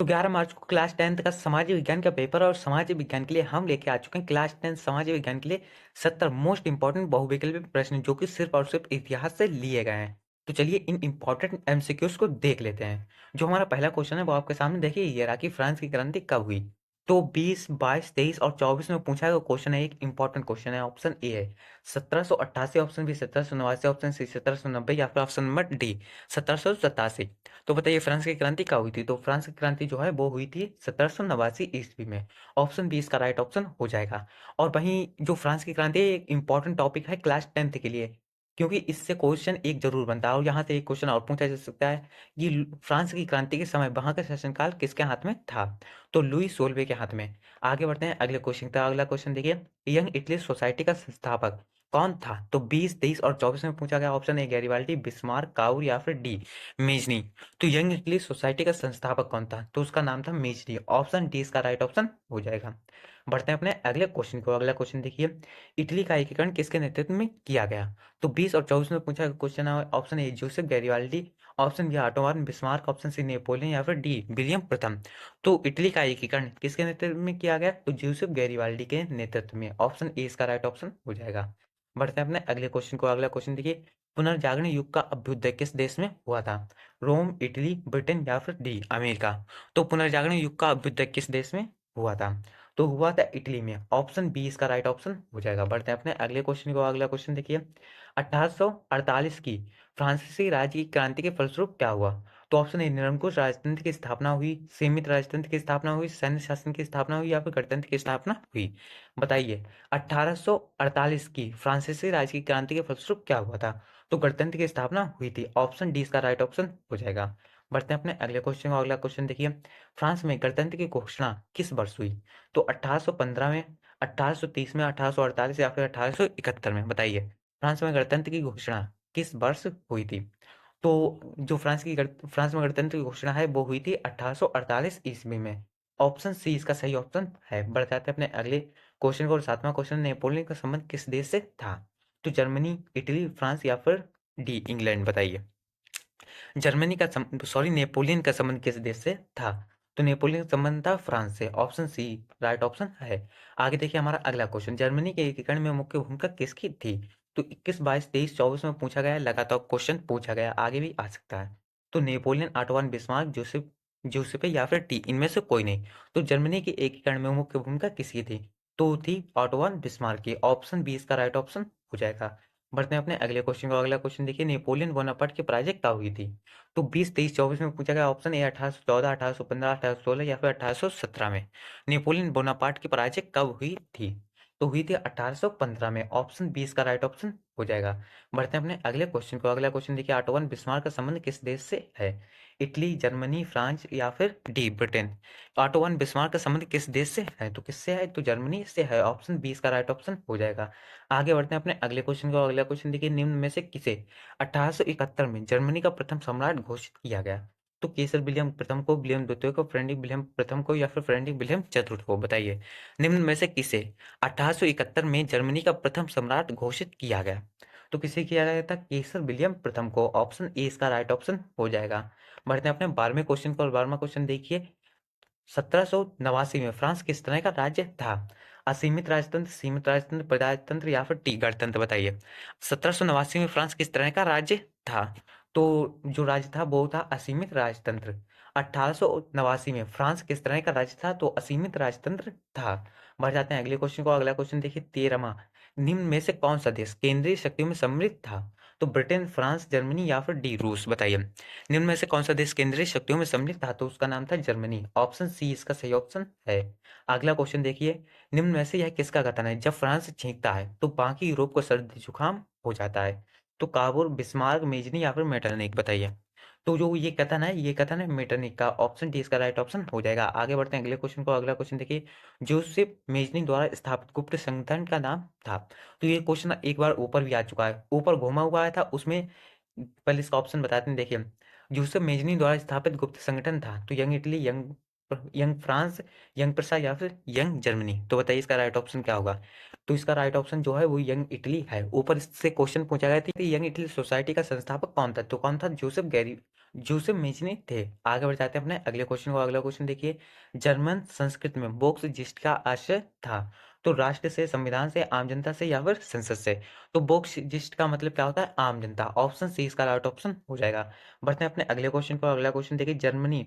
तो 11 मार्च को class 10th का समाज विज्ञान का पेपर और समाज विज्ञान के लिए हम लेके आ चुके हैं क्लास 10 समाज विज्ञान के लिए 70 मोस्ट इंपॉर्टेंट बहुविकल्पी प्रश्न जो कि सिर्फ और सिर्फ इतिहास से लिए गए हैं। तो चलिए इन इंपॉर्टेंट एमसीक्यूज को देख लेते हैं। जो हमारा पहला क्वेश्चन है वो आपके सामने देखिए, ये रहा कि फ्रांस की क्रांति कब हुई। तो 20, 22, 23 और 24 में पूछा गया क्वेश्चन है, एक इंपॉर्टेंट क्वेश्चन है। ऑप्शन ए है 1788, ऑप्शन बी 1789, ऑप्शन सी 1790 या फिर ऑप्शन नंबर डी 1787। तो बताइए फ्रांस की क्रांति कब हुई थी। तो फ्रांस की क्रांति जो है वो हुई थी 1789 ईस्वी में। ऑप्शन बी इसका राइट ऑप्शन हो जाएगा। और वहीं जो फ्रांस की क्रांति है एक इंपॉर्टेंट टॉपिक है क्लास 10th के लिए, क्योंकि इससे क्वेश्चन एक जरूर बनता है। और यहाँ से एक क्वेश्चन और पूछा जा सकता है कि फ्रांस की क्रांति के समय वहां का शासनकाल किसके हाथ में था। तो लुई सोल्वे के हाथ में। आगे बढ़ते हैं अगले क्वेश्चन तक। अगला क्वेश्चन देखिए, यंग इटली सोसाइटी का संस्थापक कौन था। तो 20, 23 और 24 में पूछा गया। ऑप्शन ए गैरिबाल्डी, बिस्मार्क, काउर या फिर डी मेजनी। तो यंग इटली सोसाइटी का संस्थापक कौन था। तो उसका नाम था मेजनी। ऑप्शन डी इसका राइट ऑप्शन हो जाएगा। बढ़ते हैं अपने अगले क्वेश्चन को। अगला क्वेश्चन देखिए, इटली का एकीकरण किसके नेतृत्व में किया गया। तो 20 और 24 में पूछा क्वेश्चन है। Option A Joseph Garibaldi, option B Otto von Bismarck, option C Napoleon या फिर डी विलियम प्रथम। तो इटली का एकीकरण किसके नेतृत्व में किया गया। तो जोसेफ गैरिबाल्डी के नेतृत्व में। ऑप्शन ए इसका राइट ऑप्शन हो जाएगा। बढ़ते हैं अपने अगले क्वेश्चन को। अगला क्वेश्चन देखिए, पुनर्जागरण युग का अभ्युदय किस देश में हुआ था। रोम, इटली, ब्रिटेन या फिर डी अमेरिका। तो पुनर्जागरण युग का अभ्युदय किस देश में हुआ था। तो हुआ था इटली में। ऑप्शन बी इसका राइट ऑप्शन हो जाएगा। बढ़ते हैं अपने अगले क्वेश्चन को। अगला क्वेश्चन देखिए, 1848 की फ्रांसीसी राज्य की क्रांति के फलस्वरूप क्या हुआ। तो ऑप्शन ए निरंकुश राजतंत्र की स्थापना हुई, सीमित राजतंत्र की स्थापना हुई, सैन्य शासन की स्थापना हुई या फिर गणतंत्र की स्थापना हुई। बताइए 1848 की फ्रांसीसी राज्य की क्रांति के फलस्वरूप क्या हुआ था। तो गणतंत्र की स्थापना हुई थी। ऑप्शन डी इसका राइट ऑप्शन हो जाएगा। बढ़ते हैं अपने अगले क्वेश्चन को। अगला क्वेश्चन देखिए, फ्रांस में गणतंत्र की घोषणा किस वर्ष हुई। तो 1815 में, 1830 में, 1848 या फिर 1871 में। बताइए फ्रांस में गणतंत्र की घोषणा किस वर्ष हुई थी। तो जो फ्रांस में गणतंत्र की घोषणा है वो हुई थी 1848 ईस्वी में। ऑप्शन सी इसका सही ऑप्शन है। बढ़ जाते हैं अपने अगले क्वेश्चन को। और सातवां क्वेश्चन, नेपोलियन का संबंध किस देश से था। तो जर्मनी, इटली, फ्रांस या फिर डी इंग्लैंड। बताइए नेपोलियन का संबंध किस देश से था। तो नेपोलियन का संबंध था फ्रांस से। ऑप्शन सी राइट ऑप्शन है। आगे देखिए हमारा अगला क्वेश्चन, जर्मनी के एकीकरण में मुख्य भूमिका किसकी थी। तो 21, 22, 23, 24 में पूछा गया है। लगातार क्वेश्चन पूछा गया, आगे भी आ सकता है। तो नेपोलियन, ऑटोवन बिस्मार्क, जोसेफ जोसेफे या फिर टी इनमें से कोई नहीं। तो जर्मनी के एकीकरण में मुख्य भूमिका किसकी थी। तो थी ऑटोवन बिस्मार्क की। ऑप्शन बी इसका राइट ऑप्शन हो जाएगा। बढ़ते हैं अपने अगले क्वेश्चन को। अगला क्वेश्चन देखिए, नेपोलियन बोनापार्ट की पराजय कब हुई थी। तो 20, 23, 24 में पूछा गया। ऑप्शन ए 1814, 1815, 1816 या फिर 1817 में। नेपोलियन बोनापार्ट की पराजय कब हुई थी। तो हुई थी 1815 में। ऑप्शन 20 का राइट ऑप्शन हो जाएगा। बढ़ते हैं अपने अगले क्वेश्चन को। अगला क्वेश्चन देखिए, ऑटोवन बिस्मार्क का संबंध किस देश से है। इटली, जर्मनी, फ्रांस या फिर डी ब्रिटेन। ऑटोवन बिस्मार्क का संबंध किस देश से है। तो किससे है। तो जर्मनी से है। ऑप्शन 20 का राइट ऑप्शन हो जाएगा। आगे बढ़ते हैं अपने अगले क्वेश्चन को। अगला क्वेश्चन देखिए, निम्न में से किसे 1871 में जर्मनी का प्रथम सम्राट घोषित किया गया। तो केसर विलियम प्रथम को, विलियम द्वितीय को, फ्रेडरिक विलियम प्रथम को या फिर फ्रेडरिक विलियम चतुर्थ को। बताइए निम्न में से किसे 1871 में जर्मनी का प्रथम सम्राट घोषित किया गया। तो किसे किया गया था। केसर विलियम प्रथम को। ऑप्शन ए इसका राइट ऑप्शन हो जाएगा। बढ़ते हैं अपने 12वें क्वेश्चन को। और 12वां क्वेश्चन देखिए, 1789 में फ्रांस किस तरह का राज्य था। असीमित राजतंत्र, सीमित राजतंत्र, प्रजातंत्र या फिर टी गणतंत्र। बताइए 1789 में फ्रांस किस तरह का राज्य था। तो जो राज्य था वो था असीमित राजतंत्र। 1889 में फ्रांस किस तरह का राज्य था। तो असीमित राजतंत्र था। बढ़ जाते हैं अगले क्वेश्चन को। अगला क्वेश्चन देखिए, 13वां, निम्न में से कौन सा देश केंद्रीय शक्तियों में सम्मिलित था। तो ब्रिटेन, फ्रांस, जर्मनी या फिर डी रूस। बताइए निम्न में से कौन सा देश केंद्रीय शक्तियों में सम्मिलित था। तो उसका नाम था जर्मनी। ऑप्शन सी इसका सही ऑप्शन है। अगला क्वेश्चन देखिए, निम्न में से यह किसका कथन है। जब फ्रांस छींकता है तो बाकी यूरोप को सर्दी जुकाम हो जाता है। तो काबुल, बिस्मार्क, मेजनी या फिर मेटरनिक। बताइए तो जो ये कथन है, ये कथन है मेटरनिक का। ऑप्शन डी इसका राइट ऑप्शन हो जाएगा। आगे बढ़ते हैं अगले क्वेश्चन को। अगला क्वेश्चन देखिए, जोसेफ मेजनी द्वारा स्थापित गुप्त संगठन का नाम था। तो ये क्वेश्चन एक बार ऊपर भी आ चुका है, ऊपर घुमा हुआ आया था उसमें। पहले इसका ऑप्शन बताते हैं। देखिए यूसुफ मेजनी द्वारा स्थापित गुप्त संगठन था। तो Young Italy, Young Young France, Young Prussia या फिर यंग जर्मनी। तो बताइए इसका राइट ऑप्शन क्या होगा। तो इसका राइट ऑप्शन जो है वो यंग इटली है। ऊपर इससे क्वेश्चन पूछा गया था कि यंग इटली सोसाइटी का संस्थापक कौन था। तो कौन था। जोसेफ गैरी जोसेफ मेजनी थे। आगे बढ़ जाते हैं अपने अगले क्वेश्चन को। अगला क्वेश्चन देखिए, जर्मन संस्कृति में वोक्स जिस्ट का आशय था। तो राष्ट्र से, संविधान से, आम जनता से या फिर संसद से। तो वोक्स जिस्ट का मतलब क्या होता है? आम जनता। ऑप्शन सी इसका राइट ऑप्शन हो जाएगा। बढ़ते हैं अपने अगले क्वेश्चन को। अगला क्वेश्चन देखिए, जर्मनी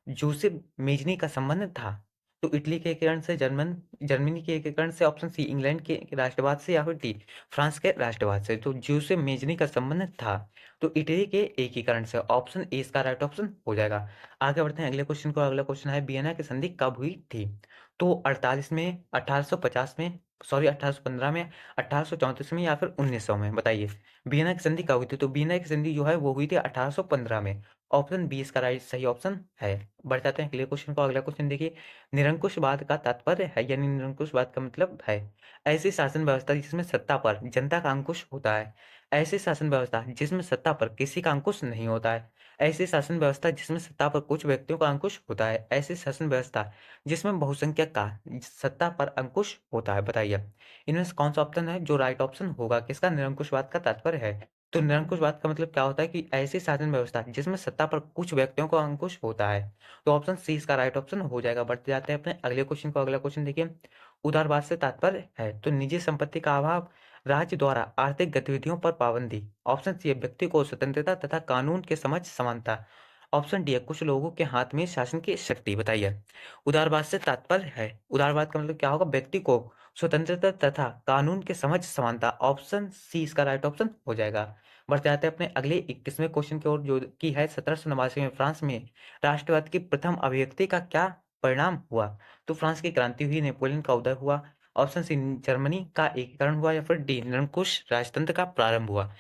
जोसेफ मेजनी का संबंध था। तो इटली के एकीकरण से, जर्मनी के एकीकरण से, ऑप्शन सी इंग्लैंड के राष्ट्रवाद से, या फिर डी फ्रांस के राष्ट्रवाद से। तो जोसेफ मेजनी का संबंध था तो इटली के एकीकरण से। ऑप्शन ए इसका राइट ऑप्शन हो जाएगा। आगे बढ़ते हैं अगले क्वेश्चन को। अगला क्वेश्चन है, वियना की संधि कब हुई थी? तो 48 में, 1850 में, सॉरी 1815 में, 1834 में या फिर 1900 में। बताइए वियना की संधि कब हुई थी? तो वियना की संधि जो है वो हुई थी 1815 में। ऑप्शन बी इसका राइट सही ऑप्शन है। बढ़ जाते हैं अगले क्वेश्चन को। अगला क्वेश्चन देखिए, निरंकुशवाद का तात्पर्य है, यानी निरंकुशवाद का मतलब है ऐसी शासन व्यवस्था जिसमें सत्ता पर जनता का अंकुश होता है। ऐसी शासन व्यवस्था जिसमें सत्ता पर किसी का अंकुश नहीं होता है। ऐसी शासन व्यवस्था जिसमें सत्ता पर कुछ व्यक्तियों का अंकुश होता है। ऐसी शासन व्यवस्था जिसमें बहुसंख्यक का सत्ता पर अंकुश होता है। बताइए इनमें से कौन सा ऑप्शन है जो राइट ऑप्शन होगा, किसका निरंकुशवाद का तात्पर्य है? तो निरंकुशवाद का मतलब क्या होता है कि ऐसी शासन व्यवस्था जिसमें सत्ता पर कुछ व्यक्तियों का अंकुश होता है। तो ऑप्शन सी इसका राइट ऑप्शन हो जाएगा। बढ़ते जाते हैं अपने अगले क्वेश्चन को। अगला क्वेश्चन देखिए, उदारवाद से तात्पर्य है तो निजी संपत्ति का अभाव, राज्य द्वारा आर्थिक गतिविधियों पर पाबंदी। ऑप्शन सी है व्यक्ति को स्वतंत्रता तथा कानून के समझ समानता। ऑप्शन डी है कुछ लोगों के हाथ में शासन की शक्ति। बताइए उदारवाद से तात्पर्य है, उदारवाद का मतलब क्या होगा? व्यक्ति को स्वतंत्रता तथा कानून के समझ समानता। ऑप्शन सी इसका राइट ऑप्शन हो जाएगा। बढ़ते जाते हैं अपने अगले 21वें क्वेश्चन की ओर, जो की है 1789 में फ्रांस में राष्ट्रवाद की प्रथम अभिव्यक्ति का क्या परिणाम हुआ? तो फ्रांस की क्रांति हुई, नेपोलियन का उदय हुआ, ऑप्शन सी जर्मनी का एकीकरण हुआ, या फिर डी निरंकुश राजतंत्र का प्रारंभ हुआ।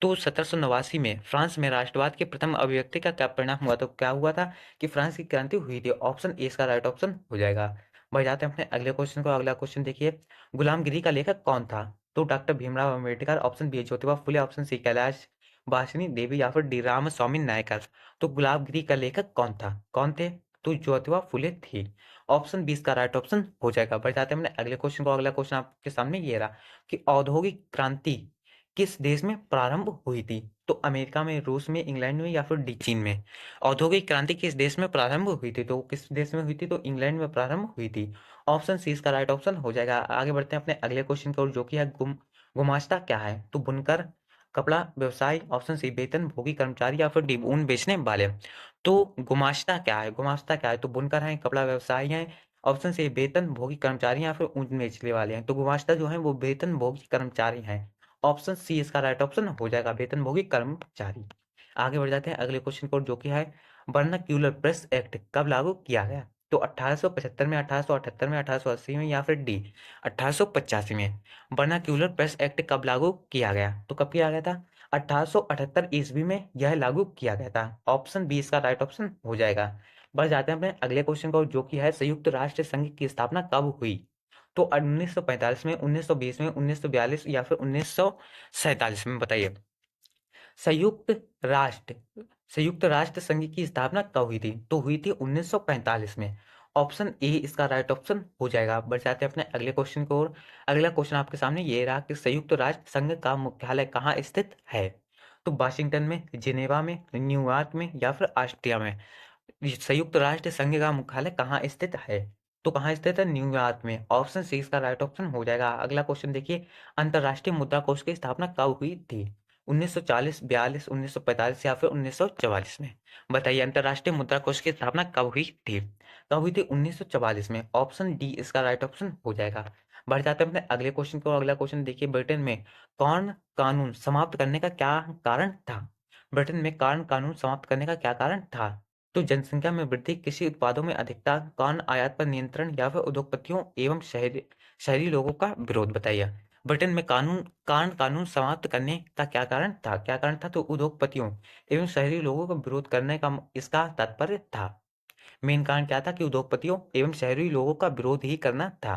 तो 1789 में फ्रांस में राष्ट्रवाद की प्रथम अभिव्यक्ति का क्या परिणाम हुआ? तो क्या हुआ था कि फ्रांस की क्रांति हुई थी। ऑप्शन ए इसका राइट ऑप्शन हो जाएगा। बढ़ जाते हैं अपने अगले क्वेश्चन को। अगला क्वेश्चन देखिए, गुलामगिरी का लेखक कौन था? तो doctor Bhimrao Ambedkar, option B Jyotiba Phule, option C Kailash Vasni Devi, या फिर डी रामास्वामी नायकर। तो गुलामगिरी का लेखक कौन था, कौन थे? तो ज्योतिबा फुले थी। ऑप्शन 20 का राइट ऑप्शन हो जाएगा। बढ़ जाते हैं अपने अगले क्वेश्चन को। अगला क्वेश्चन आपके सामने ये रहा कि औद्योगिक क्रांति किस देश में प्रारंभ हुई थी? तो अमेरिका में, रूस में, इंग्लैंड में, या फिर डी चीन में। औद्योगिक क्रांति किस देश में प्रारंभ हुई थी? तो किस देश में हुई थी? तो इंग्लैंड में प्रारंभ हुई थी। ऑप्शन सी इसका राइट ऑप्शन हो जाएगा। आगे बढ़ते हैं अपने अगले क्वेश्चन की ओर, जो कि है गुमाश्ता क्या है? तो बुनकर, कपड़ा व्यवसाय, ऑप्शन सी वेतन भोगी कर्मचारी, या फिर डी ऊन बेचने वाले। तो गुमाश्ता क्या है? गुमाश्ता क्या है? तो बुनकर है, कपड़ा व्यवसायी है, ऑप्शन सी वेतन भोगी कर्मचारी, या फिर ऊन बेचने वाले हैं। तो गुमाश्ता जो है वो वेतन भोगी कर्मचारी हैं। ऑप्शन सी इसका राइट ऑप्शन हो जाएगा, वेतन भोगी कर्मचारी। आगे बढ़ जाते हैं अगले क्वेश्चन को, जो कि है वर्नाक्यूलर प्रेस एक्ट कब लागू किया गया? तो 1875 में, 1878 में, 1880 में, या फिर डी 1885 में। वर्नाक्यूलर प्रेस एक्ट कब लागू किया गया? तो कब किया गया था? 1878 ईस्वी में यह लागू किया गया था। ऑप्शन बी इसका राइट ऑप्शन हो जाएगा। बढ़ जाते हैं अपने अगले क्वेश्चन को, जो कि है संयुक्त राष्ट्र संघ की स्थापना कब हुई? तो 1945 में, 1920 में, 1942 या फिर 1947 में। बताइए संयुक्त राष्ट्र संयुक्त राष्ट्र संघ की स्थापना कब हुई थी? तो हुई थी 1945 में। ऑप्शन ए इसका राइट ऑप्शन हो जाएगा। बढ़ जाते हैं अपने अगले क्वेश्चन को। और अगला क्वेश्चन आपके सामने ये रहा कि संयुक्त राष्ट्र संघ का मुख्यालय कहाँ स्थित है? तो वाशिंगटन में, जिनेवा में, न्यूयॉर्क में, या फिर ऑस्ट्रिया में। संयुक्त राष्ट्र संघ का मुख्यालय कहाँ स्थित है? तो कहाँ स्थित है? न्यूयॉर्क में। ऑप्शन सी इसका राइट ऑप्शन हो जाएगा। अगला क्वेश्चन देखिए, अंतरराष्ट्रीय मुद्रा कोष की स्थापना कब हुई थी? 1940, 42, 1945 या फिर 1944 में। बताइए अंतरराष्ट्रीय मुद्रा कोष की स्थापना कब हुई थी? कब हुई थी? 1944 में। ऑप्शन डी इसका राइट ऑप्शन हो जाएगा। बढ़ जाते हैं अपने अगले क्वेश्चन को। अगला क्वेश्चन देखिए, ब्रिटेन में कौन कानून समाप्त करने का क्या कारण था? ब्रिटेन में कौन कानून समाप्त करने का क्या कारण था? तो जनसंख्या में वृद्धि, कृषि उत्पादों में अधिकता, कौन आयात पर नियंत्रण, या फिर उद्योगपतियों एवं शहरी शहरी लोगों का विरोध। बताइए ब्रिटेन में कानून समाप्त करने का क्या कारण था? क्या कारण था? तो उद्योगपतियों एवं शहरी लोगों का विरोध करने का इसका तात्पर्य था। मेन कारण क्या था? कि उद्योगपतियों एवं शहरी लोगों का विरोध ही करना था।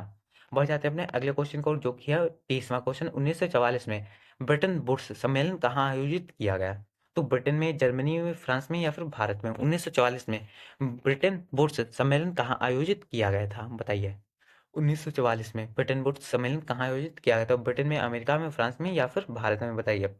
बढ़ जाते हैं अपने अगले क्वेश्चन को, जो कि है 30वां क्वेश्चन। 1944 में ब्रिटेन वुड्स सम्मेलन कहाँ आयोजित किया गया? तो ब्रिटेन में, जर्मनी में, फ्रांस में, या फिर भारत में। 1944 में ब्रिटेन वुड्स सम्मेलन कहाँ आयोजित किया गया था? बताइए 1944 में ब्रिटेन वुड्स सम्मेलन कहाँ आयोजित किया गया था? ब्रिटेन में, अमेरिका में, फ्रांस में, या फिर भारत में। बताइए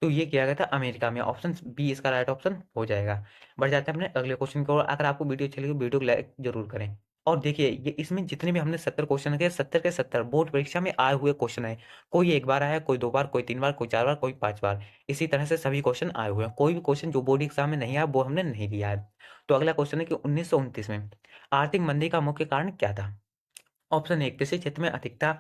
तो ये किया गया था अमेरिका में। ऑप्शन बी इसका राइट ऑप्शन हो जाएगा। बढ़ जाते हैं अपने अगले क्वेश्चन की ओर। अगर आपको वीडियो अच्छी लगी वीडियो को लाइक जरूर करें। और देखिए ये इसमें जितने भी हमने 70 क्वेश्चन किए 70 के 70 बोर्ड परीक्षा में आए हुए क्वेश्चन है। कोई एक बार आया, कोई 2 बार, कोई 3 बार, कोई 4 बार, कोई 5 बार। इसी तरह से सभी क्वेश्चन आए हुए हैं। कोई भी क्वेश्चन जो बोर्ड एग्जाम में नहीं आया वो हमने नहीं लिया है। तो अगला क्वेश्चन है कि 1929 में आर्थिक मंदी का मुख्य कारण क्या था? ऑप्शन ए कृषि क्षेत्र में अधिकता,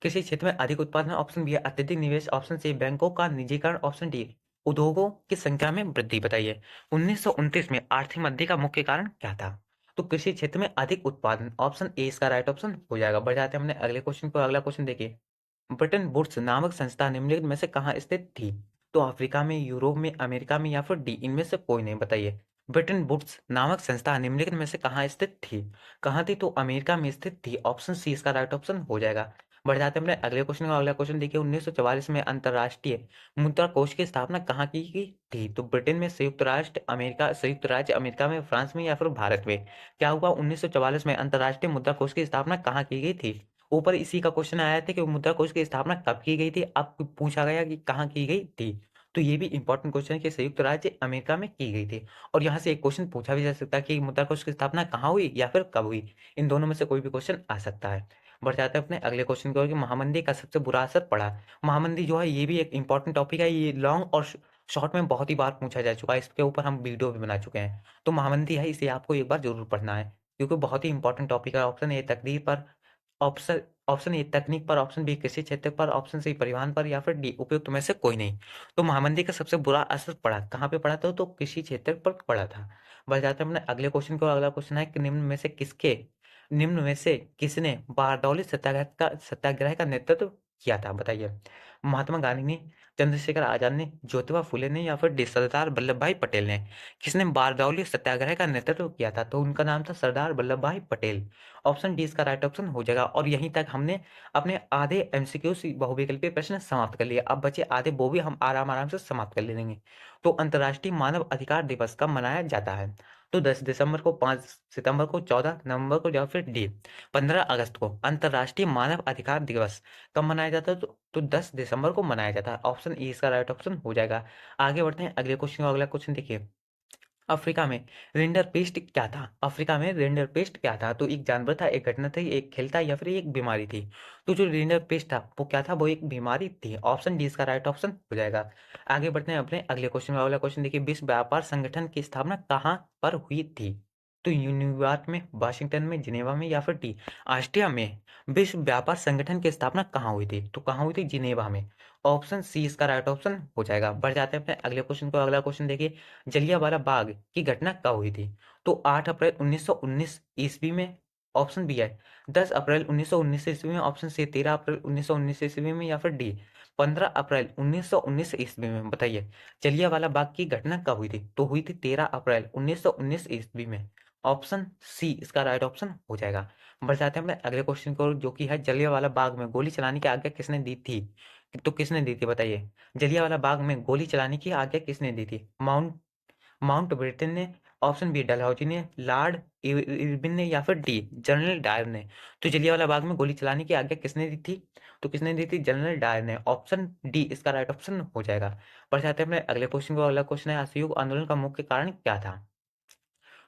कृषि क्षेत्र में अधिक उत्पादन। ऑप्शन बी है अत्यधिक निवेश। ऑप्शन सी बैंकों का निजीकरण। ऑप्शन डी उद्योगों की संख्या में वृद्धि। बताइए 1929 में आर्थिक मंदी का मुख्य कारण क्या था? तो कृषि क्षेत्र में अधिक उत्पादन। ऑप्शन ए इसका राइट ऑप्शन हो जाएगा। बढ़ जाते हैं हमने अगले क्वेश्चन को। अगला क्वेश्चन देखिए, ब्रिटेन वुड्स नामक संस्था निम्नलिखित में से कहाँ स्थित थी? तो अफ्रीका में, यूरोप में, अमेरिका में या फिर डी इनमें से कोई नहीं। बताइए ब्रिटेन वुड्स नामक संस्था निम्नलिखित में से कहाँ स्थित थी? कहाँ थी? तो अमेरिका में स्थित थी। ऑप्शन सी इसका राइट ऑप्शन हो जाएगा। बढ़ जाते हैं अपने अगले क्वेश्चन का। अगला क्वेश्चन देखिए, 1944 में अंतर्राष्ट्रीय मुद्रा कोष की स्थापना कहाँ की गई थी? तो ब्रिटेन में, संयुक्त राष्ट्र अमेरिका, संयुक्त राज्य अमेरिका में, फ्रांस में या फिर भारत में? क्या हुआ 1944 में अंतर्राष्ट्रीय मुद्रा कोष की स्थापना कहाँ की गई थी? ऊपर इसी का क्वेश्चन आया था कि मुद्रा कोष की स्थापना कब की गई थी। अब पूछा गया कि कहाँ की गई थी। तो ये भी इंपॉर्टेंट क्वेश्चन है कि संयुक्त राज्य अमेरिका में की गई थी। और यहाँ से एक क्वेश्चन पूछा भी जा सकता है कि मुद्रा कोष की स्थापना कहाँ हुई या फिर कब हुई। इन दोनों में से कोई भी क्वेश्चन आ सकता है। बढ़ जाते हैं अपने अगले क्वेश्चन की ओर कि महामंदी का सबसे बुरा असर पड़ा। महामंदी जो है ये भी एक इंपॉर्टेंट टॉपिक है। ये लॉन्ग और शॉर्ट में बहुत ही बार पूछा जा चुका है। इसके ऊपर हम वीडियो भी बना चुके हैं। तो महामंदी है, इसे आपको एक बार जरूर पढ़ना है क्योंकि बहुत ही इंपॉर्टेंट टॉपिक है। ऑप्शन ए तकदीर पर, ऑप्शन ऑप्शन ए तकनीक पर, ऑप्शन बी कृषि क्षेत्र पर, ऑप्शन सी परिवहन पर या फिर डी उपयुक्त में से कोई नहीं। तो महामंदी का सबसे बुरा असर पड़ा कहाँ पे पड़ा था? तो कृषि क्षेत्र पर पड़ा था। बढ़ जाते हैं अपने अगले क्वेश्चन को। अगला क्वेश्चन है कि निम्न में से किसने बारडोली सत्याग्रह का नेतृत्व किया था? बताइए महात्मा गांधी ने, चंद्रशेखर आजाद ने, ज्योतिबा फुले ने या फिर सरदार वल्लभ भाई पटेल ने? किसने बारडोली सत्याग्रह का नेतृत्व किया था? तो उनका नाम था सरदार वल्लभ भाई पटेल। ऑप्शन डी इसका राइट ऑप्शन हो जाएगा। और यहीं तक हमने अपने आधे एमसीक्यू बहुविकल्पीय प्रश्न समाप्त कर लिए। अब बचे आधे, वो भी हम आराम आराम से समाप्त कर लेंगे। तो अंतर्राष्ट्रीय मानव अधिकार दिवस कब मनाया जाता है? तो 10 दिसंबर को, 5 सितंबर को, 14 नवंबर को या फिर डी 15 अगस्त को? अंतर्राष्ट्रीय मानव अधिकार दिवस कब मनाया जाता है? तो 10 दिसंबर को मनाया जाता है। ऑप्शन ई इसका राइट ऑप्शन हो जाएगा। आगे बढ़ते हैं अगले क्वेश्चन। अगला क्वेश्चन देखिए, अफ्रीका में रेंडर पेस्ट क्या था? अफ्रीका में रेंडर पेस्ट क्या था? तो एक जानवर था, एक घटना थी, एक खेल था या फिर एक बीमारी थी? तो जो रेंडर पेस्ट था वो क्या था? वो एक बीमारी थी। ऑप्शन डी इसका राइट ऑप्शन हो जाएगा। आगे बढ़ते हैं अपने अगले क्वेश्चन। अगला क्वेश्चन देखिए, विश्व व्यापार संगठन की स्थापना कहाँ पर हुई थी? तो न्यूयॉर्क में, वाशिंगटन में, जिनेवा में या फिर डी ऑस्ट्रिया में? विश्व व्यापार संगठन की स्थापना कहाँ हुई थी? तो कहाँ हुई थी? जिनेवा में। ऑप्शन सी इसका राइट ऑप्शन हो जाएगा। बढ़ जाते हैं अपने अगले क्वेश्चन को। अगला क्वेश्चन देखिए, जलियांवाला बाग की घटना कब हुई थी? तो 8 अप्रैल 1919 ईस्वी में। ऑप्शन बी है 10 अप्रैल 1919 ईस्वी में। ऑप्शन सी 13 अप्रैल 1919 ईस्वी में या फिर डी 15 अप्रैल 1919 ईस्वी में? बताइए जलियांवाला बाग की घटना कब हुई थी? तो हुई थी 13 अप्रैल 1919 ईस्वी में। ऑप्शन सी इसका राइट ऑप्शन हो जाएगा। बढ़ जाते हैं अपने अगले क्वेश्चन को जो कि है, जलियांवाला बाग में गोली चलाने की आज्ञा किसने दी थी? तो किसने दी थी बताइए? जलियांवाला बाग में गोली चलाने की आज्ञा किसने दी थी? माउंटबेटन ने, ऑप्शन बी डलहौजी ने, लॉर्ड इरविन ने या फिर डी जनरल डायर ने? तो जलियांवाला बाग में गोली चलाने की आज्ञा किसने दी थी? तो किसने दी थी? जनरल डायर ने। ऑप्शन डी इसका राइट ऑप्शन हो जाएगा। बढ़ जाते हैं अपने अगले क्वेश्चन को। अगला क्वेश्चन है, असहयोग आंदोलन का मुख्य कारण क्या था?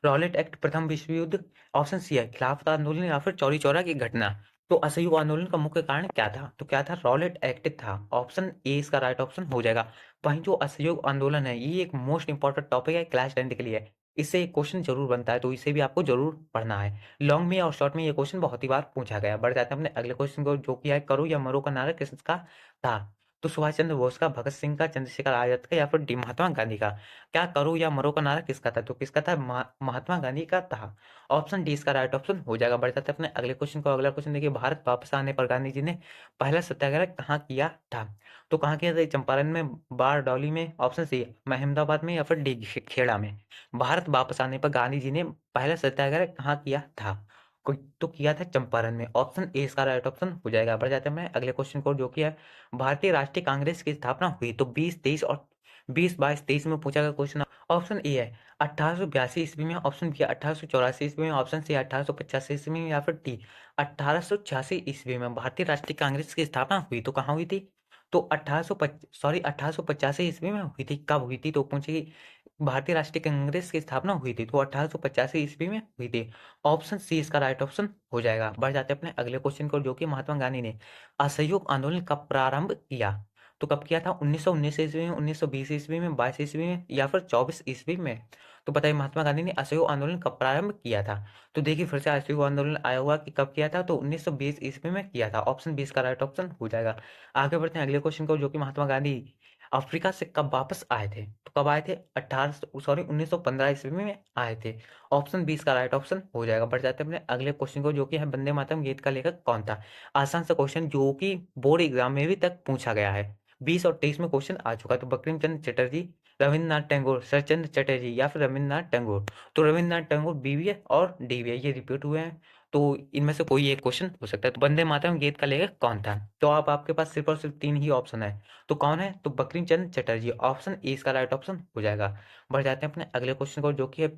रॉलेट एक्ट, प्रथम विश्व युद्ध, ऑप्शन सी है खिलाफत आंदोलन या फिर चौरी चौरा की घटना? तो असहयोग आंदोलन का मुख्य कारण क्या था? तो क्या था? रॉलेट एक्ट था। ऑप्शन ए इसका राइट ऑप्शन हो जाएगा। वहीं जो असहयोग आंदोलन है ये एक मोस्ट इंपॉर्टेंट टॉपिक है क्लास 10 के लिए। इससे एक क्वेश्चन जरूर बनता है तो इसे भी आपको जरूर पढ़ना है। लॉन्ग में और शॉर्ट में ये क्वेश्चन बहुत ही बार पूछा गया। बढ़ जाते हैं अपने अगले क्वेश्चन को जो कि है, करो या मरो का नारा किसका था? तो सुभाष चंद्र बोस का, भगत सिंह का, चंद्रशेखर आजाद का या फिर डी महात्मा गांधी का? क्या करो या मरो का नारा किसका था? तो किसका था? महात्मा गांधी का था। ऑप्शन डी इसका राइट ऑप्शन हो जाएगा। बढ़ जाते हैं अपने अगले क्वेश्चन को। अगला क्वेश्चन देखिए, भारत वापस आने पर गांधी जी ने पहला सत्याग्रह कहाँ किया था? तो कहाँ किया था? चंपारण में, बारडोली में, ऑप्शन सी अहमदाबाद में या फिर डी खेड़ा में? भारत वापस आने पर गांधी जी ने पहला सत्याग्रह कहाँ किया था? तो किया था चंपारण में। ऑप्शन ए इसका राइट ऑप्शन हो जाएगा। बढ़ जाते हैं अपने अगले क्वेश्चन को जो कि है, भारतीय राष्ट्रीय कांग्रेस की स्थापना हुई तो 20, 23 और 20, 22, 23 में पूछा गया क्वेश्चन। ऑप्शन ए है 1882 ईस्वी में, ऑप्शन बी 1884 ईस्वी में, ऑप्शन सी 1885 ईस्वी में या फिर डी 1886 ईस्वी में भारतीय राष्ट्रीय कांग्रेस की स्थापना हुई। तो कहाँ हुई थी? तो 1885 ईस्वी में हुई थी। कब हुई थी? तो पूछेगी भारतीय राष्ट्रीय कांग्रेस की स्थापना हुई थी तो 1885 ईस्वी में हुई थी। ऑप्शन सी इसका राइट ऑप्शन हो जाएगा। बढ़ जाते हैं अपने अगले क्वेश्चन को, जो कि महात्मा गांधी ने असहयोग आंदोलन कब प्रारंभ किया? तो कब किया था? 1919 ईस्वी में, 1920 ईस्वी में, 22 ईस्वी में या फिर 24 ईस्वी में? तो बताइए महात्मा गांधी ने असहयोग आंदोलन कब प्रारंभ किया था? तो देखिए फिर से असहयोग आंदोलन आया हुआ कि कब किया था, तो 1920 ईस्वी में किया था। ऑप्शन 20 का राइट ऑप्शन हो जाएगा। आगे बढ़ते हैं अगले क्वेश्चन को, जो कि महात्मा गांधी अफ्रीका से कब वापस आए थे? तो कब आए थे? 1915 ईस्वी में आए थे। ऑप्शन 20 का राइट ऑप्शन हो जाएगा। बढ़ जाते हैं अपने अगले क्वेश्चन को, जो कि है वंदे मातरम गीत का लेखक कौन था? आसान सा क्वेश्चन, जो कि बोर्ड एग्जाम में भी तक पूछा गया है। 20 और 23 में क्वेश्चन आ चुका है। तो बंकिम चंद्र चटर्जी, रविन्द्रनाथ टैगोर, शरतचंद्र चटर्जी या फिर रविन्द्रनाथ टैगोर? तो रविन्द्रनाथ टैगोर बी भी है और डी भी है, ये रिपीट हुए हैं। तो इनमें से कोई एक क्वेश्चन हो सकता है। तो वंदे मातरम गीत का लेखक कौन था? तो आप आपके पास सिर्फ और सिर्फ 3 ही ऑप्शन है। तो कौन है? तो बंकिम चंद्र चटर्जी। ऑप्शन ए इसका राइट ऑप्शन हो जाएगा। बढ़ जाते हैं अपने अगले क्वेश्चन को, जो कि है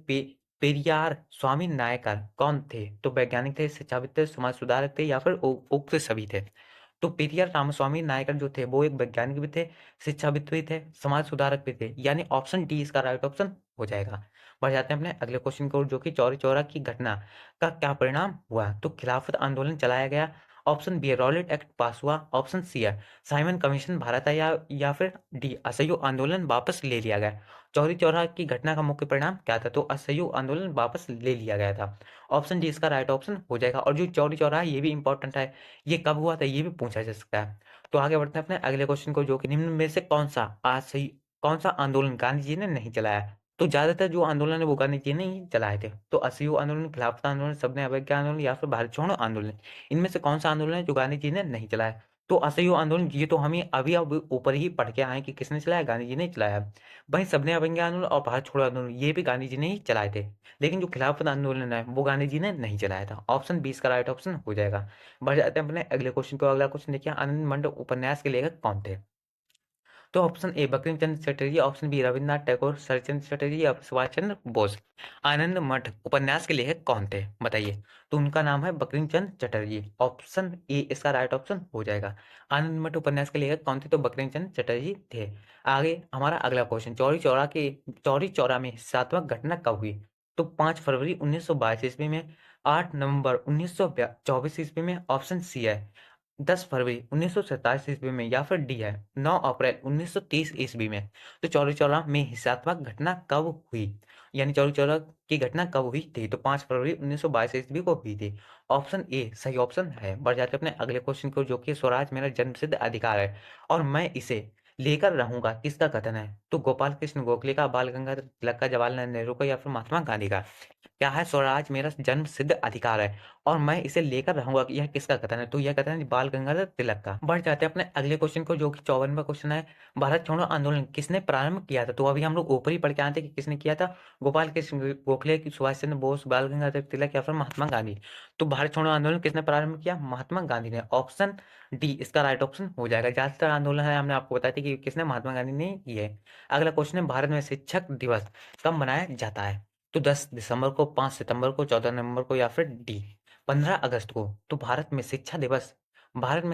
पेरियार स्वामी नायकर कौन थे? तो वैज्ञानिक थे, शिक्षाविद थे, समाज सुधारक थे या फिर उक्त सभी थे? तो पेरियार रामस्वामी नायकर जो थे वो एक वैज्ञानिक भी थे, शिक्षाविद भी थे, समाज सुधारक भी थे, यानी ऑप्शन डी इसका राइट ऑप्शन हो जाएगा। बढ़ जाते हैं अपने अगले क्वेश्चन को, जो कि चौरी चौरा की घटना का क्या परिणाम हुआ? तो खिलाफत आंदोलन चलाया गया। ऑप्शन बी है रॉलेट एक्ट पास हुआ। ऑप्शन सी है साइमन कमीशन भारत आया या फिर डी असहयोग आंदोलन वापस ले लिया गया। चौरी चौरा की घटना का मुख्य परिणाम क्या था? तो असहयोग आंदोलन वापस ले लिया गया था। ऑप्शन डी इसका राइट ऑप्शन हो जाएगा। और जो चौरी चौरा है ये भी इंपॉर्टेंट है, ये कब हुआ था ये भी पूछा जा सकता है। तो आगे बढ़ते हैं अपने अगले क्वेश्चन को, जो कि निम्न में से कौन सा आंदोलन गांधी जी ने नहीं चलाया? तो ज्यादातर जो आंदोलन है वो गांधी जी ने ही चलाए थे। तो असहयोग आंदोलन, खिलाफत आंदोलन, सबने अवज्ञा आंदोलन या फिर भारत छोड़ो आंदोलन, इनमें से कौन सा आंदोलन है जो गांधी जी ने नहीं चलाया? तो असहयोग आंदोलन ये तो हम ही अभी अब ऊपर ही पढ़ के आए कि किसने चलाया, गांधी जी ने चलाया। वहीं सबने अवज्ञा आंदोलन और भारत छोड़ो आंदोलन ये भी गांधी जी ने ही चलाए थे। लेकिन जो खिलाफत आंदोलन है वो गांधी जी ने नहीं चलाया था। ऑप्शन 20 का राइट ऑप्शन हो जाएगा। बढ़ जाते हैं अपने अगले क्वेश्चन को। अगला क्वेश्चन देखिए, आनंद मंडल उपन्यास के लेखक कौन थे? तो option A Bankim Chandra Chatterjee, option B Rabindranath Tagore, Sharatchandra Chatterjee या सुभाष चंद्र बोस? आनंद मठ उपन्यास के लेखक कौन थे बताइए? तो उनका नाम है बंकिम चंद्र चटर्जी। ऑप्शन ए इसका राइट ऑप्शन हो जाएगा। आनंद मठ उपन्यास के लेखक कौन थे? तो बंकिम चंद्र चटर्जी थे। आगे हमारा अगला क्वेश्चन, चौरी चौरा में हिंसात्मक घटना कब हुई? तो 5 फरवरी 1922 ईस्वी में, 8 नवंबर 1924 ईस्वी में, ऑप्शन सी है 10 फरवरी 1927 ईस्वी में या फिर डी है 9 अप्रैल 1930 ईस्वी में। तो चौरी चौरा में हिंसात्मक घटना कब हुई, यानी चौरी चौरा की घटना कब हुई थी? तो 5 फरवरी 1922 ईस्वी को हुई थी। ऑप्शन ए सही ऑप्शन है। बढ़ जाते हैं अपने अगले क्वेश्चन को, जो कि स्वराज मेरा जन्मसिद्ध अधिकार है और मैं इसे लेकर रहूंगा, किसका कथन है? तो गोपाल कृष्ण गोखले का, बाल गंगाधर तिलक का, जवाहरलाल नेहरू का या फिर महात्मा गांधी का? क्या है? स्वराज मेरा जन्म सिद्ध अधिकार है और मैं इसे लेकर रहूंगा, यह किसका कथन है? तो यह कथन है बाल गंगाधर तिलक का। बढ़ जाते हैं अपने अगले क्वेश्चन को, जो कि 54वां क्वेश्चन है, भारत छोड़ो आंदोलन किसने प्रारंभ किया था? तो अभी हम लोग ऊपर ही पढ़ के आए थे कि किसने किया था, गोपाल कृष्ण गोखले, सुभाष चंद्र बोस, बाल गंगाधर तिलक या फिर महात्मा गांधी? तो भारत छोड़ो आंदोलन किसने प्रारंभ किया? महात्मा गांधी ने। ऑप्शन डी इसका राइट ऑप्शन हो जाएगा। ज्यादातर आंदोलन है हमने आपको बताया था कि किसने, महात्मा गांधी ने किए। अगला क्वेश्चन है, भारत में शिक्षक दिवस कब मनाया जाता है? तो 10 दिसंबर को, 5 सितंबर को, 14 नवंबर को या फिर डी 15 अगस्त को? तो भारत में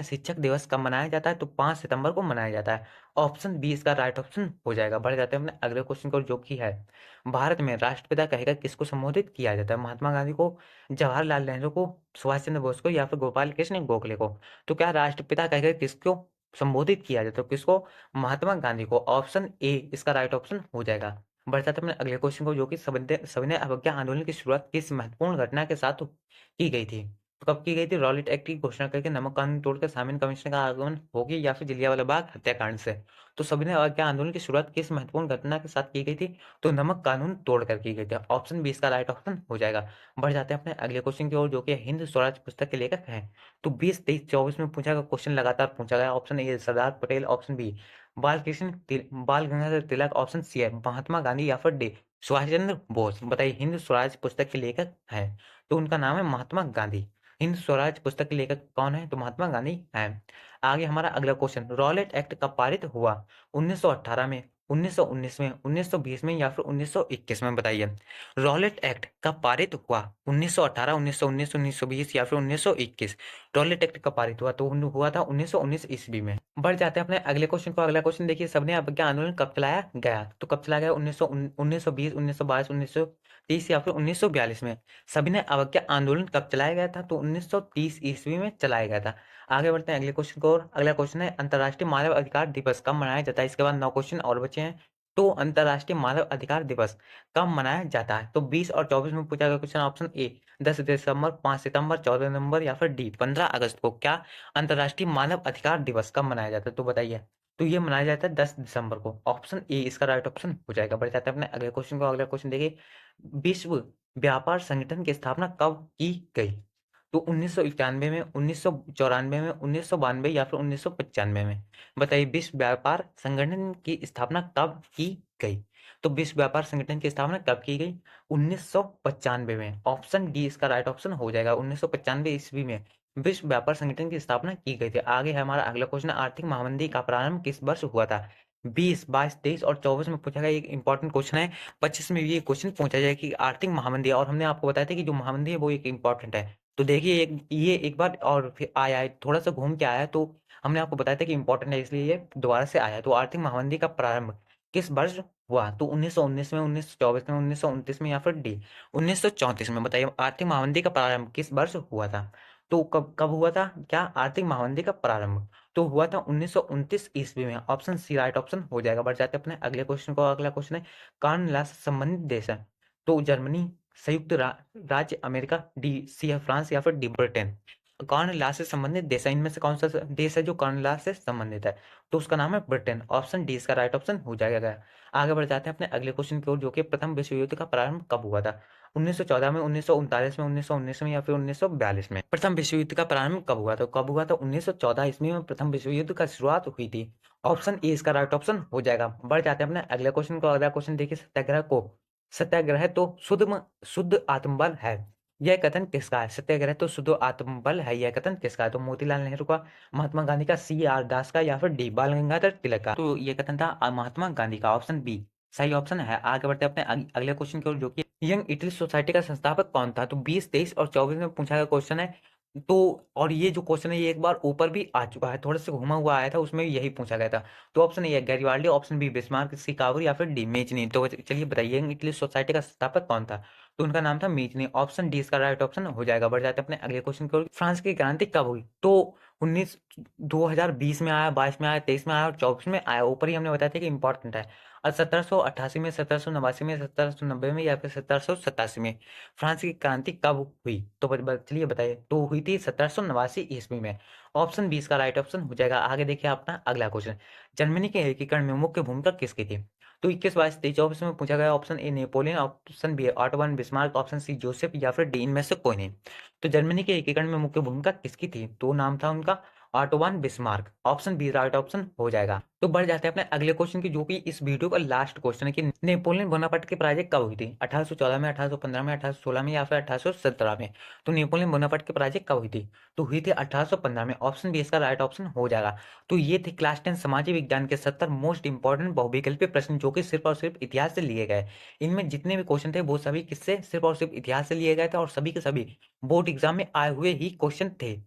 शिक्षक दिवस कब मनाया जाता है? तो 5 सितंबर को मनाया जाता है। ऑप्शन बी इसका राइट ऑप्शन हो जाएगा। बढ़ जाते हैं अपने अगले क्वेश्चन को, जो कि है भारत में राष्ट्रपिता कहकर किसको संबोधित किया जाता है? महात्मा गांधी को, जवाहरलाल नेहरू को, सुभाष चंद्र बोस को या फिर गोपाल कृष्ण गोखले को? तो क्या राष्ट्रपिता कहकर किसको संबोधित किया जाता है? किसको? महात्मा गांधी को। ऑप्शन ए इसका राइट ऑप्शन हो जाएगा। बढ़ जाते हैं अपने अगले क्वेश्चन को, जो कि सविनय अवज्ञा आंदोलन की शुरुआत किस महत्वपूर्ण घटना के साथ की गई थी? तो कब की गई थी? रॉलेट एक्ट की घोषणा करके, नमक कानून तोड़कर, साइमन कमीशन का आगमन होगी या फिर जलियांवाला बाग हत्याकांड से? तो सविनय अवज्ञा आंदोलन की शुरुआत किस महत्वपूर्ण घटना के साथ की गई थी? तो नमक कानून तोड़कर की गई थी। ऑप्शन बी इसका राइट ऑप्शन हो जाएगा। बढ़ जाते हैं अपने अगले क्वेश्चन की ओर, जो कि हिंद स्वराज पुस्तक के लेखक हैं। तो 20, 23, 24 में पूछा गया क्वेश्चन, लगातार पूछा गया। Option A Sardar Patel, option B Bal Gangadhar Tilak, option C है महात्मा गांधी या फिर डी सुभाष चंद्र बोस? बताइए हिंद स्वराज पुस्तक के लेखक हैं। तो उनका नाम है महात्मा गांधी। हिंद स्वराज पुस्तक के लेखक कौन है? तो महात्मा गांधी हैं। आगे हमारा अगला क्वेश्चन, रॉलेट एक्ट कब पारित हुआ? 1918 में, 1919 में, 1920 में या फिर 1921 में? बताइए रॉलेट एक्ट कब पारित हुआ? 1918, 1919, 1920 या फिर 1921? रॉलेट एक्ट कब पारित हुआ? तो हुआ था 1919 ईस्वी में। बढ़ जाते हैं अपने अगले क्वेश्चन को। अगला क्वेश्चन देखिए, सबने अवज्ञा आंदोलन कब चलाया गया? तो कब चलाया गया? 1920, 1922, 1930 या फिर 1942 में। सभी ने अवज्ञा आंदोलन कब चलाया गया था? तो 1930 ईस्वी में चलाया गया था। आगे बढ़ते हैं अगले क्वेश्चन को। और अगला क्वेश्चन है, अंतर्राष्ट्रीय मानव अधिकार दिवस कब मनाया जाता है? इसके बाद 9 क्वेश्चन और बचे हैं। तो अंतर्राष्ट्रीय मानव अधिकार दिवस कब मनाया जाता है? तो 20 और 24 में पूछा गया क्वेश्चन। ऑप्शन ए 10 दिसंबर, 5 सितंबर, 14 नवंबर या फिर डी 15 अगस्त को क्या अंतर्राष्ट्रीय मानव अधिकार दिवस कब मनाया जाता है? तो बताइए। तो ये मनाया जाता है 10 दिसंबर को। ऑप्शन ए इसका राइट ऑप्शन हो जाएगा। बढ़ जाता है अपने अगले क्वेश्चन को। अगला क्वेश्चन देखिए, विश्व व्यापार संगठन की स्थापना कब की गई? तो 1991 में, 1994 में, 1992 या फिर 1995 में। बताइए, विश्व व्यापार संगठन की स्थापना कब की गई? तो विश्व व्यापार संगठन की स्थापना कब की गई? 1995 में। ऑप्शन डी इसका राइट ऑप्शन हो जाएगा। 1995 ईस्वी में विश्व व्यापार संगठन की स्थापना की गई थी। आगे है हमारा अगला क्वेश्चन, आर्थिक महामंदी का प्रारंभ किस वर्ष हुआ था? 20, 22, 23 और 24 में पूछा गया एक इंपॉर्टेंट क्वेश्चन है। 25 में भी ये क्वेश्चन पूछा जाए कि आर्थिक महामंदी, और हमने आपको बताया था कि जो महामंदी है वो एक इंपॉर्टेंट है। तो देखिए, ये एक बार और फिर आया है, थोड़ा सा घूम के आया है, तो हमने आपको बताया था कि इंपॉर्टेंट है, इसलिए ये दोबारा से आया है। तो आर्थिक महामंदी का प्रारंभ किस वर्ष हुआ? तो 1919 में, 1924 में, 1929 में या फिर डी 1934 में। बताइए, आर्थिक महामंदी का प्रारंभ किस वर्ष हुआ था? तो कब कब हुआ था क्या आर्थिक महामंदी का प्रारंभ? तो हुआ था 1929 ईस्वी में। ऑप्शन सी राइट ऑप्शन हो जाएगा। बढ़ जाते हैं अपने अगले क्वेश्चन को। अगला क्वेश्चन है, कौन ला से संबंधित देश है? तो जर्मनी, संयुक्त राज्य अमेरिका, डी सी है फ्रांस या फिर डी ब्रिटेन। कौन ला से संबंधित देश है? इनमें से कौन सा देश है जो कौन ला से संबंधित है? तो उसका नाम है ब्रिटेन। ऑप्शन डी इसका राइट ऑप्शन हो जाएगा। आगे बढ़ जाते हैं अपने अगले क्वेश्चन की ओर, जो कि प्रथम विश्व युद्ध का प्रारंभ कब हुआ था? 1914 में, 1939 में, 1919 में या फिर 1942 में। प्रथम विश्व युद्ध का प्रारंभ कब हुआ था? कब हुआ था? 1914 ईस्वी में प्रथम विश्व युद्ध का शुरुआत हुई थी। ऑप्शन ए इसका राइट ऑप्शन हो जाएगा। बढ़ जाते हैं अपने अगले क्वेश्चन को। अगला क्वेश्चन देखिए, सत्याग्रह तो शुद्ध आत्मबल है, यह कथन किसका है? सत्याग्रह तो शुद्ध आत्मबल है, यह कथन किसका है? तो मोतीलाल नेहरू का, महात्मा गांधी का, सी आर दास का या फिर डी बाल गंगाधर तिलक का। तो यह कथन था महात्मा गांधी का। ऑप्शन बी सही ऑप्शन है। आगे बढ़ते हैं अपने अगले क्वेश्चन की ओर, जो कि यंग इटली सोसाइटी का संस्थापक कौन था? तो 20, 23 और 24 में पूछा गया क्वेश्चन है। तो और ये जो क्वेश्चन है ये एक बार ऊपर भी आ चुका है, थोड़ा सा घुमा हुआ आया था, उसमें भी यही पूछा गया था। तो ऑप्शन ए है गैरिबाल्डी, ऑप्शन बी बिस्मार्क, सी कावूर या फिर डी मेचनी। तो चलिए बताइए, यंग इटली सोसाइटी का संस्थापक कौन था? तो उनका नाम था मेचनी। ऑप्शन डी इसका राइट ऑप्शन हो जाएगा। बढ़ जाते हैं अपने अगले क्वेश्चन की ओर। फ्रांस की क्रांति कब हुई? तो 19 2020 में आया, 22 में आया, 23 में आया और 24 में आया। ऊपर ही हमने बताया था कि इंपॉर्टेंट है। और 1788 में, 1789 में, 1790 में या फिर 1787 में फ्रांस की क्रांति कब हुई? तो चलिए बताइए। तो हुई थी 1789 ईस्वी में। ऑप्शन 20 का राइट ऑप्शन हो जाएगा। आगे देखिए अपना अगला क्वेश्चन, जर्मनी के एकीकरण में मुख्य भूमिका किसकी थी? तो 21, 22, 23, 24 में पूछा गया। Option A Napoleon, option B Otto von Bismarck, option C Joseph या फिर डी इनमें से कोई नहीं। तो जर्मनी के एकीकरण में मुख्य भूमिका किसकी थी? तो नाम था उनका Otto von Bismarck. Option B right option हो जाएगा। तो बढ़ जाते हैं अपने अगले क्वेश्चन की, जो कि इस वीडियो का लास्ट क्वेश्चन है कि नेपोलियन बोनापार्ट की पराजय कब हुई थी? 1814 में, 1815 में, 1816 में या फिर 1817 में। तो नेपोलियन बोनापार्ट की पराजय कब हुई थी? तो हुई थी 1815 में। ऑप्शन बी इसका राइट ऑप्शन हो जाएगा। तो ये थे क्लास 10 सामाजिक विज्ञान के 70 मोस्ट इंपॉर्टेंट बहुविकल्पीय प्रश्न, जो कि सिर्फ और सिर्फ इतिहास से लिए गए। इनमें जितने भी क्वेश्चन थे वो सभी किससे, सिर्फ और सिर्फ इतिहास से लिए गए थे, और सभी के सभी बोर्ड एग्जाम में आए हुए ही क्वेश्चन थे।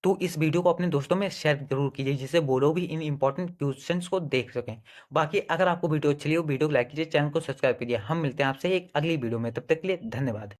तो इस वीडियो को अपने दोस्तों में शेयर जरूर कीजिए, जिससे वो लोग भी इन इंपॉर्टेंट क्वेश्चंस को देख सकें। बाकी अगर आपको वीडियो अच्छी लगी हो, वीडियो को लाइक कीजिए, चैनल को सब्सक्राइब कीजिए। हम मिलते हैं आपसे एक अगली वीडियो में, तब तक के लिए धन्यवाद।